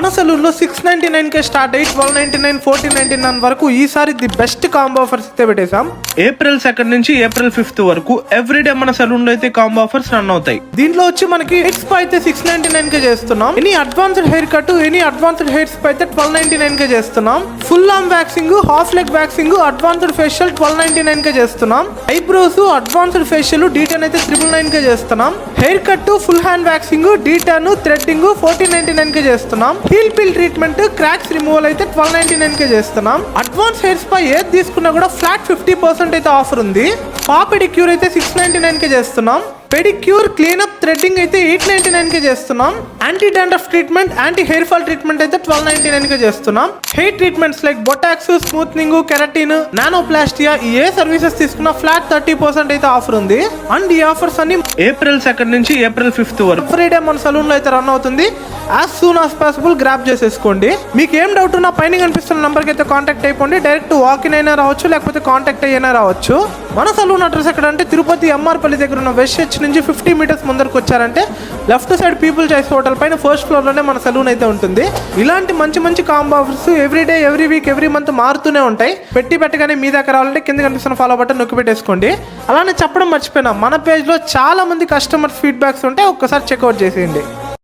మన సలూన్ లో 699 కే స్టార్ట్ అయ్యి 1299 1499 వరకు ఈసారి ది బెస్ట్ కాంబో ఆఫర్స్ అయితే పెట్టేసాం. ఏప్రిల్ 2 నుంచి ఏప్రిల్ 5 వరకు ఎవ్రీడే మన సలూన్ లో అయితే కాంబో ఆఫర్స్ రన్ అవుతాయి. దీంట్లో వచ్చి మనకి హెయిర్ స్పా అయితే 699 కే చేస్తున్నాం. Any advanced hair cut, any advanced hair spa అయితే 1299 కే చేస్తున్నాం. Full arm waxing, half leg waxing, advanced facial 1299 కే చేస్తున్నాం. ఐబ్రోస్, అడ్వాన్స్డ్ ఫేషియల్ డీటెన్ అయితే 999 కే చేస్తున్నాం. Hair cut, full hand waxing, D tan, threading 1499 కే చేస్తున్నాం. హీల్ పిల్ ట్రీట్మెంట్, క్రాక్స్ రిమూవల్ అయితే 1299 కే చేస్తున్నాం. అడ్వాన్స్ హెయిర్ స్పా ఏది తీసుకున్నా కూడా ఫ్లాట్ 50% అయితే ఆఫర్ ఉంది. పా పెడిక్యూర్ అయితే 699 కే చేస్తున్నాం. పెడిక్యూర్, క్లీనప్, థ్రెడ్డింగ్ అయితే 899 కే చేస్తున్నాం. Anti dandruff treatment, anti hair fall treatment అయితే 1299 కే చేస్తున్నాం. Hair treatments like Botox, smoothening, keratin, nanoplastia ఏ సర్వీసెస్ తీసుకున్నా ఫ్లాట్ 30% అయితే ఆఫర్ ఉంది. అండ్ ఈ ఆఫర్స్ అన్ని ఏప్రిల్ 2 నుంచి ఏప్రిల్ 5 వరకు ఫ్రైడే మన సలూన్ లో అయితే రన్ అవుతుంది. As soon as possible grab చేసేసుకోండి. మీకు ఏం డౌట్ ఉన్నా పైన కనిపిస్తున్న నంబర్ కి అయితే కాంటాక్ట్ అయిపోండి. డైరెక్ట్ వాకిన్ అయినా రావచ్చు, లేకపోతే కాంటాక్ట్ అయినా రావచ్చు. మన సలూన్ అడ్రస్ ఎక్కడ అంటే తిరుపతి ఎంఆర్పల్లి దగ్గర ఉన్న వెస్ట్ నుంచి 50 మీటర్స్ ముందరకు వచ్చారంటే left side people choice hotel పైన ఫస్ట్ ఫ్లోర్ లోనే మన సలూన్ అయితే ఉంటుంది. ఇలాంటి మంచి మంచి combo offers every day, every week, every month మారుతూనే ఉంటాయి. పెట్టగానే మీ దగ్గర రావాలంటే కింద కనిపిస్తున్న ఫాలో బటన్ నొక్కి పెట్టేసుకోండి. అలానే చెప్పడం మర్చిపోయినా, మన పేజ్ లో చాలా మంది కస్టమర్స్ ఫీడ్బ్యాక్స్ ఉంటాయి, ఒక్కసారి చెక్అవుట్ చేసేయండి.